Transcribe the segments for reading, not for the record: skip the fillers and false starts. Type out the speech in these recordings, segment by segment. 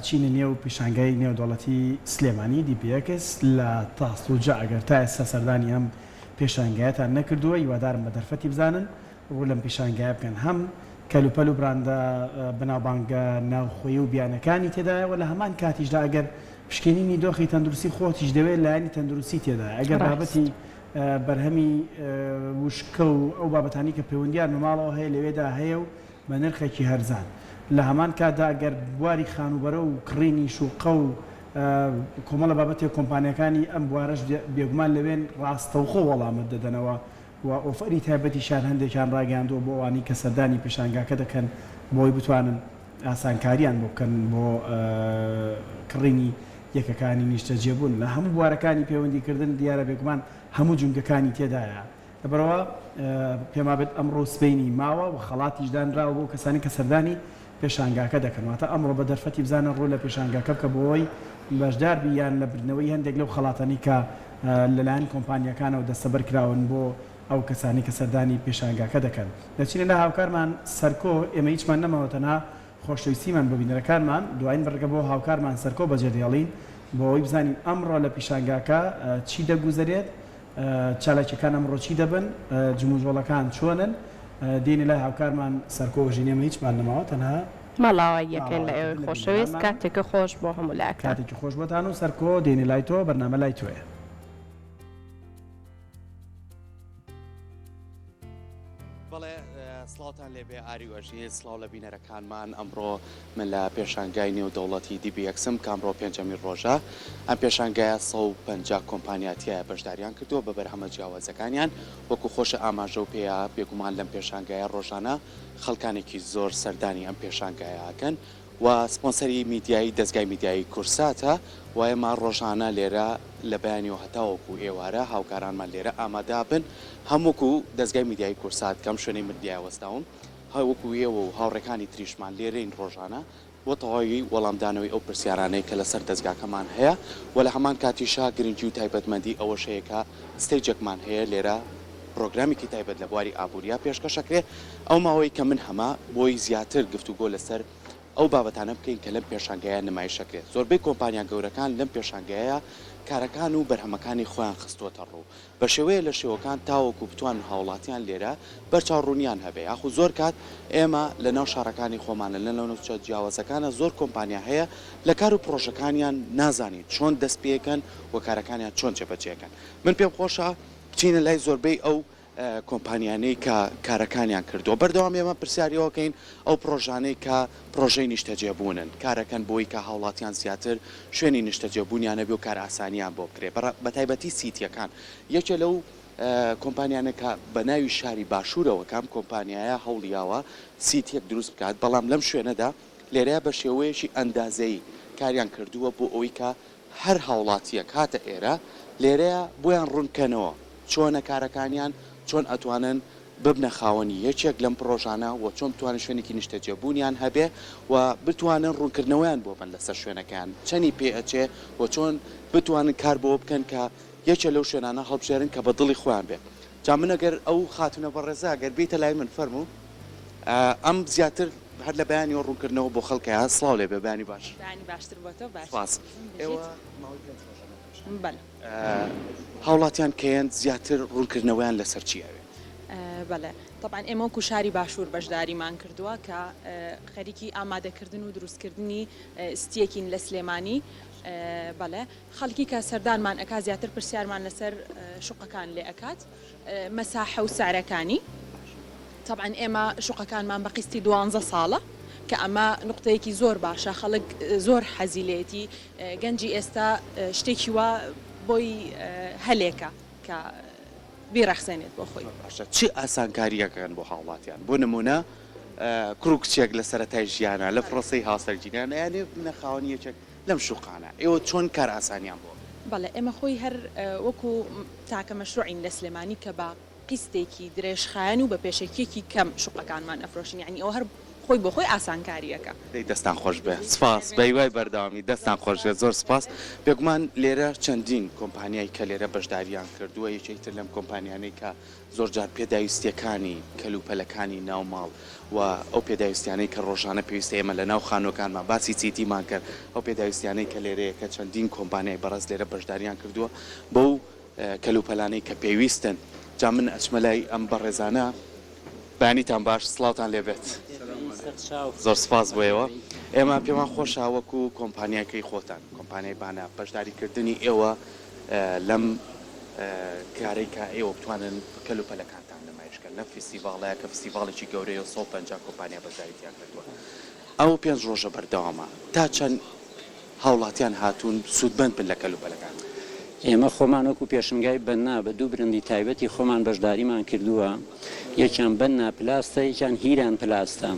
ئەچینە نێو پیشانگای نێودوڵەتی سلێمانی DPX لە تاست و جا ئەگەر تا ئێستا سەردانی ئەم پێشانگایەتان نەکردووە هیوادارم بە دەرفەتی بزانن ڕوو لەم پیشانگایە بکەن هەم کەلوپەل و براندە بەناوبانگە ناوخۆیی و بیانەکانی تێدایەوە لە هەمان کاتیشدا ئەگەر پشکنینی دۆخی تەندروستی خۆتیش دەوێت لایەنی تەندروستی تێدا ئەگەر بابەتی بەرهەمی وشکە و ئەو بابەتانی کە پەیوەندیان ماڵەوە هەیە لەوێدا هەیە و بە نرخێکی هەرزان لە هەمان کاتدا ئەگەر بواری خانوبەرە و کڕینی شوقە و کۆمەڵە بابەتی کۆمپانیەکانی ئەم بوارەش بێگومان لەوێن ڕاستەوخۆ وەڵامت دەدەنەوە و ئۆفەری تایبەتیشان هەندێکیان ڕاگەاندووە بۆ ئەوانی کە سەردانی پێشانگاکە دەکەن بۆی بتوانن ئاسانکاریان بۆ بکەن بۆ کڕینی یەکەکانی نیشتە جێبوون لە هەموو بوارەکانی پەیوەندیکردن دیارە بێگومان هەموو جونگەکانی تێدایە لەبەرەوە پێما بێت ئەمڕۆ سبەینی ماوە و خەڵاتیش دانراوە بۆ کەسانی کە سەردانی پێشانگاکە دەکەن واتە ئەمڕۆ بە دەرفەتی بزانە ڕوو لە پێشانگاکە بکە بۆەوەی بەشدار بیان لە بردنەوەی هەندێک لەو خەڵاتانی کە لەلایەن کۆمپانیەکانەوە دەستەبەر کراون بۆ ئەو کەسانی کە سەردانی پێشانگاکە دەکەن دەچینە لە هاوکارمان سەرکۆ ئێمە هیچمان نەمەوە تەنها خۆشەویستیمان بە بینەرەکانمان دوایین بەڕگە بۆ هاوکارمان سەرکۆ بەجێدێڵین بۆ ئەوی بزانین ئەمڕۆ لە پیشانگاکە چی دەگوزارێت چالاکیەکان ئەمڕۆ چی دەبن جموژۆڵەکان چۆنن دێنی لای هاوکارمان سەرکۆ ژینێمە هیچمان نەماوە تەنها ماڵاوە یەکەن لە ئێوەی خۆشەویست کاتێکە خۆش بۆ هەموو لاکە کاتێکی خۆش بۆتان و سەرکۆ دێنی لای تۆ بەرنامە لای تۆیە بەڵێ سڵاوتان لێبێ ئاریوەژی سڵاو لە بینەرەکانمان ئەمڕۆ من لە پێشانگای نێودەوڵەتی DPXم کامڕۆ پێنجەمی ڕۆژە ئەم پێشانگایە 150 کۆمپانیاتیایە بەشداریان کردووە بە بەرهەمە جیاوازەکانیان وەکو خۆشە ئاماژە و پێیا بێگومان لەم پێشانگایە ڕۆژانە خەڵکانێکی زۆر سەردانی ئەم پێشانگایەکەن و سپۆنسەری میدیایی دەستگای میدیایی کورساتە و ئێمە ڕۆژانە لێرە لە بەیانی و هەتاوەکو ئێوارە هاوکارانمان لێرە ئامادا بن هەمووکو دەستگای میدیایی کورسات کەم شوێنەی مردیای وەستاون هەوەکو ئێوە و هاوڕێکانی تریشمان لێرەین ڕۆژانە بۆ تەواوی وەڵامدانەوەی ئەو پرسیارانەی کە لەسەر دەستگاکەمان هەیە و لە هەمان کاتیشا گرنگی و تایبەتمەندی ئەوەشەیەکە ستەیجێکمان هەیە لێرە پرۆگرامیکی تایبەت لە بواری ئابووریا پێشکەشەکرێ ئەو ماوەی کە من هەما بۆی زیاتر گفتوگۆ لەسەر ئەو بابەتانە بکەین کە لەم پێشانگایە نمایشەکرێت زۆربەی کۆمپانیا گەورەکان لەم پێشانگایە کارەکان و بەرهەمەکانی خۆیان خستووەتە ڕوو بە شێوەیە لە شێوەکان تاوەکو بتوان هاوڵاتیان لێرە بەرچاوڕوونیان هەبێ یاخو زۆر کات ئێمە لە ناو شارەکانی خۆمانە لە ناوچە جیاوازەکانە زۆر کۆمپانیا هەیە لە کار و پرۆژەکانیان نازانیت چۆن دەست پێکەن و کارەکانیان چۆن جێبەجێکەن من پێم خۆشە بچینە لای زۆربەی ئەو کۆمپانیانەی کە کارەکانیان کردووە بەردەوام ئێمە پرسیاریەوەکەین ئەو پرۆژانەی کە پرۆژەی نیشتەجێبوونن کارەکەن بۆی کە هاوڵاتیان زیاتر شوێنی نیشتەجێبوونیانە بێ و کار ئاسانیان بۆ بکرێ بە تایبەتی سیتیەکان یەکێ لەو کۆمپانیانە کە بە ناوی شاری باشوورەوە کام کۆمپانیایە هەوڵیاوە سیتیەک دروست بکات بەڵام لەم شوێنەدا لێرەیە بە شێوەیەشی ئەندازەی کاریان کردووە بۆ ئەوەی کە هەر هاوڵاتیەک هاتە ئێرە لێرەیە بۆیان ڕوونکەنەوە چۆنە کارەکانیان چۆن ئەتوانن ببنە خاوەنی یەکێک لەم پرۆژانە و چۆن بتوانن شوێنێکی نیشتەجێبوونیان هەبێ و بتوانن ڕوونکردنەوەیان بۆ بن لەسەر شوێنەکان چەندی پێ ئەچێ و چۆن بتوانن کار بۆ بکەن کە یەکێ لەو شوێنانە هەڵبژێرن کە بە دڵی خۆیان بێ جا من ئەگەر ئەو خاتونە بەڕێزا گەر بیتە لای من فەرموو ئەم زیاتر هەر لە بەیانی و ڕوونکردنەوە بۆ خەڵکەیە سڵاو لێ بێ بەیانی باش باشتر بۆ باش هاوڵاتیان کەیان زیاتر ڕوونکردنەوەیان لەسەر چیاوێ بەڵێ طبعاً ئێمە وەکو شاری باشوور بەشداریمان کردووە کە خەریکی ئامادەکردن و دروستکردنی ستیەکین لە سلێمانی بەڵێ خەڵکی کە سەردانمان ئەکا زیاتر پرسیارمان لەسەر شوقەکان لێ ئەکات مەساحە و سعرەکانی طبعاً ئێمە شوقەکانمان بە قیستی 12 ساڵە کە ئەمە نقطەیەکی زۆر باشە خەڵک زۆر حەزیلێتی گەنجی ئێستا شتێکی وە بۆی هەلێکە کە بیرەخسێنێت بۆ خۆی باشە چی ئاسانکاریەکەن بۆ هاوڵاتیان بۆ نمونە کڕوکچێک لە سەرەتای ژیانە لە فڕۆسەی هاوسەرگیریانە یانێ نەخاوەنی یەکێک لەم شوقانە ئێوە چۆن کار ئاسانیان بۆ بەڵێ ئێمە خۆی هەر وەکو تاکە مەشروعین لە سلێمانی کە بە قیستێکی درێژخایەن و بە پێشێکیەکی کەم شوقەکانمان ئەفرۆشین یعنی ئەو هەر خۆی بۆ خۆی ئاسانکاریەکە. دەستان خۆش بێ سپاس بەیوای بەرداوامی دەستان خۆش بێ زۆر سپاس بێگومان لێرە چەندین کۆمپانیای کە لێرە بەشداریان کردووە یەکێکتر لەم کۆمپانیانەی کە زۆر جار پێداویستیەکانی کەلوپەلەکانی ناوماڵ و ئەو پێداویستیانەی کە ڕۆژانە پێویستە ئێمە لە ناو خانۆکانمان باسی چیتیمان کرد ئەو پێداویستیانەی کە لێرەیە کە چەندین کۆمپانیای بەڕێز لێرە بەشداریان کردووە بەو کەلوپەلانەی کە پێویستن جا من ئەچمە لای ئەم بەڕێزانە بەیانیتان باش سڵاوتان لێبێت زۆر سپاس بۆیەوە ئێمە پێمان خۆشە وەکو کۆمپانیاکەی خۆتان کۆمپانیای بانە بەشداریکردنی ئێوە لەم کارەی کە ئێوە بتوانن کەلوپەلەکانتان نمایشکەن لەم فستیڤاڵەیە کە فستیڤاڵێکی گەورەیە 150 کۆمپانیا بەشداریتیان کردووە ئەو 5 ڕۆژە بەردەوامە تا چەند هاوڵاتیان هاتوون سوودمەند بن لە کەلوپەلەکان ئێمە خۆمان وەکو پێشنگای بەننا بە دوو برندی تایبەتی خۆمان بەشداریمان کردووە یەکیان بەننا پلاستە یەکیان هیران پلاستە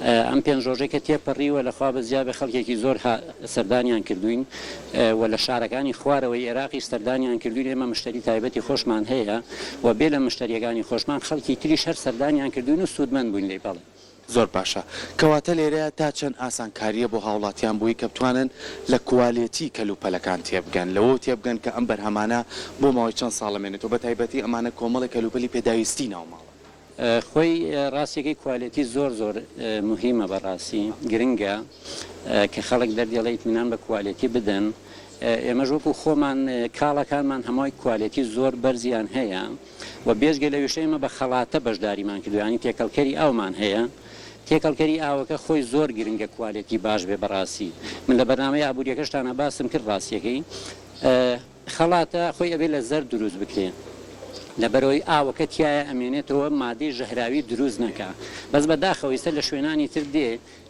ئەم 5 ڕۆژەی کە تێپەڕیوە لەخوا بەزیا بە خەڵکێکی زۆر سەردانیان کردوین و لە شارەکانی خوارەوەی عێراقی سەردانیان کردوین ئێمە مشتری تایبەتی خۆشمان هەیە و بێ لە مشتریەکانی خۆشمان خەڵکی تریش هەر سەردانیان کردوین و سوودمەند بووین لێ بەڵێ زۆر باشە کەواتە لێرەیە تا چەند ئاسانکاریە بۆ هاوڵاتیان بووی کە بتوانن لە کوالێتی کەلوپەلەکان تێبگەن لەوە تێبگەن کە ئەم بەرهەمانە بۆ ماوەی چەند ساڵەمێنێتەوە بە تایبەتی ئەمانە کۆمەڵی کەلوپەلی پێداویستی ناوماڵە خۆی ڕاستیەکەی کوالێتی زۆر زۆر مهمە بەڕاستی گرنگە کە خەڵک دەردێڵی ئیتمینان بە کوالێتی بدەن ئێمەش وەکو خۆمان کاڵەکانمان هەمووی کوالێتی زۆر بەرزیان هەیە و بێژگە لە وێشەی ئێمە بە خەڵاتە بەشداریمان کردوانی تێکەڵکەری ئاومان هەیە تێکەڵکەری ئاوەکە خۆی زۆر گرنگە کوالێتی باش بێ بەڕاستی من لە بەرنامەی ئابوووریەکەشتانە باسم کرد ڕاستیەکەی خەڵاتە خۆی ئەبێ لە زەر دروست بکرێن لەبەرەوەی ئاوەکە تایە ئەمێنێتەوە مادەی ژەهراوی دروست نەکە بەس بەداخەوەیسە لە شوێنانی تر دێ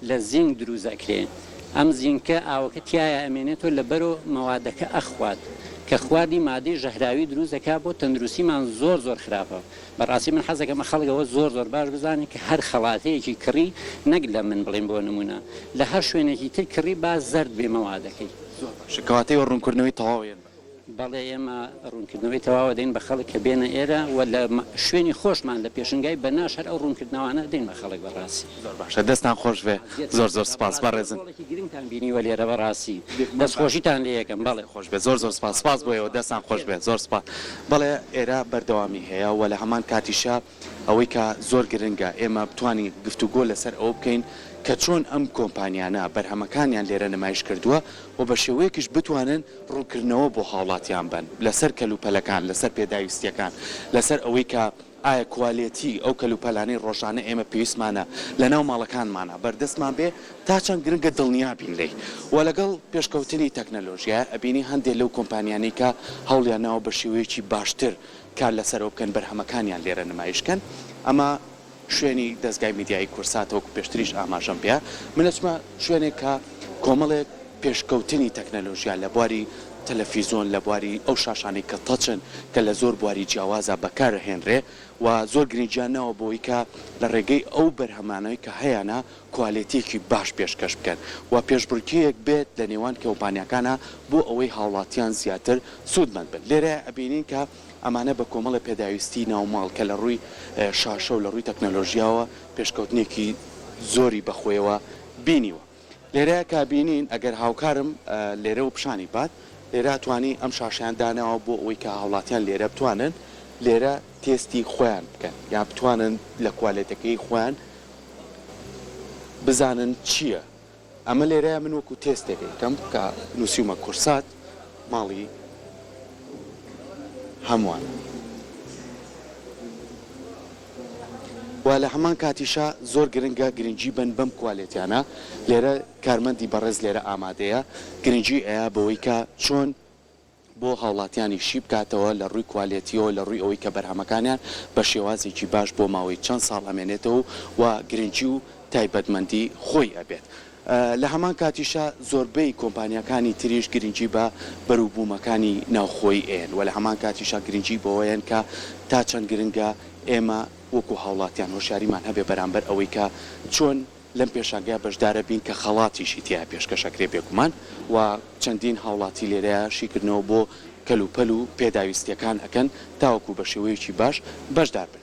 لە زینگ دروست ئەکرێ ئەم زینکە ئاوەکە تایە ئەمێنێتەوە لەبەرۆ مەوادەکە ئەخوات کە خواردی مادەی ژەهراوی دروست دەکا بۆ تەندروستیمان زۆر زۆر خراپە بەڕاستی من حەزەکەمە خەڵکەوە زۆر زۆر باش بزانێت کە هەر خەڵاتەیەکی کڕی نەک لە من بڵێن بۆ نمونە لە هەر شوێنێکی تر کڕی با زەرد بێ مەوادەکەی شکاتەی ڕوونکردنەوەی تەواوێن بەڵێ ئێمە ڕوونکردنەوەی تەواوە دەین بە خەڵک کە بێنە ئێرە و لە شوێنی خۆشمان لە پێشنگای بەناش هەر ئەو ڕوونکردنەوەانە دەین بە خەڵک بەڕاستی زۆر باشە دەستان خۆش بێ زۆر زۆر سپاس بەڕێزن گرنگتان بینیوە لێرە بەڕاستی دەستخۆشیتان لێ یەکەم بەڵێ خۆش بێ زۆر زۆر سپاس سپاس بۆیەوە دەستان خۆش بێ زۆر سپاس بەڵێ ئێرە بەردەوامی هەیە و لە هەمان کاتیشە ئەوەی کە زۆر گرنگە ئێمە بتوانین گفتوگۆ لەسەر ئەوە بکەین کە چۆن ئەم کۆمپانیانە بەرهەمەکانیان لێرە نمایش کردووە و بە شێوەیەکیش بتوانن ڕوونکردنەوە بۆ هاوڵاتیان بن لەسەر کەلوپەلەکان لەسەر پێداویستیەکان لەسەر ئەوەی کە ئایا کوالێتی ئەو کەلوپەلانەی ڕۆژانە ئێمە پێویستمانە لە ناو ماڵەکانمانە بەردەستمان بێ تا چەند گرنگە دڵنیابین لێی و لەگەڵ پێشکەوتنی تەکنەلۆژیا ئەبینی هەندێک لەو کۆمپانیانەی کە هەوڵیانەوە بە شێوەیەکی باشتر کار لەسەرەوە بکەن بەرهەمەکانیان لێرە نمایشکەن ئەمە شوێنی دەستگای میدیایی کورساتەوە پێشتریش ئاماژەم پێ منەچمە شوێنێک کە کۆمەڵێک پێشکەوتنی تەکنەلۆژیا لە بواری تەلەڤیزۆن لە بواری ئەو شاشانەی کە تەچن کە لە زۆر بواری جیاوازە بەکارهێنرێ و زۆر گرنگیانەوە بۆی کە لە ڕێگەی ئەو بەرهەمانەوەی کە هەیەە کوالێتیەکی باش پێشکەش بکەن و پێشبڕکیەک بێت لە نێوان کۆمپانیەکانە بۆ ئەوەی هاوڵاتیان زیاتر سوودمەند بن لێرە ئەبینین کە ئەمانە بە کۆمەڵە پێداویستی ناوماڵ کە لە ڕووی شاشە و لە ڕووی تەکنەلۆژیاوە پێشکەوتنێکی زۆری بەخۆیەوە بینیوە لێرە کابینین ئەگەر هاوکارم لێرە و پیشانی بات لێرە توانی ئەم شاشیان داناوە بۆ ئەوەی کە هاوڵاتیان لێرە بتوانن لێرە تێستی خۆیان بکەن یان بتوانن لە کوالێتەکەی خۆیان بزانن چییە ئەمە لێرەیە من وەکو تێستێکەکەم کە نووسیمە کورسات ماڵی هەمووان و لە هەمان کاتیشە زۆر گرنگە گرنگی بن بەم کوالێتیانە لێرە کارمەندی بەڕێز لێرە ئامادەیە گرنگی ئەیە بەوەی کە چۆن بۆ هاوڵاتیانی شی بکاتەوە لە ڕووی کوالێتیەوە لە ڕووی ئەوەی کە بەرهەمەکانیان بە شێوازێکی باش بۆ ماوەی چەند ساڵ ئەمێنێتەوە و گرنگی و تایبەتمەندی خۆی ئەبێت لە هەمان کاتیشە زۆربەی کۆمپانیەکانی تریش گرنگی بە بەرووبوومەکانی ناوخۆی ئێن و لە هەمان کاتیشە گرنگی بەوەیەن کە تا چەند گرنگە ئێمە وەکو هاوڵاتیان هۆشیاریمان هەبێ بەرامبەر ئەوەی کە چۆن لەم پێشانگای بەشدارە بین کە خەڵاتیشی تیا پێشکەشەکرێ بێگومان و چەندین هاوڵاتی لێرەیە شیکردنەوە بۆ کەلوپەل و پێداویستیەکان ئەکەن تاوەکو بە شێوەیەکی باش بەشدار بن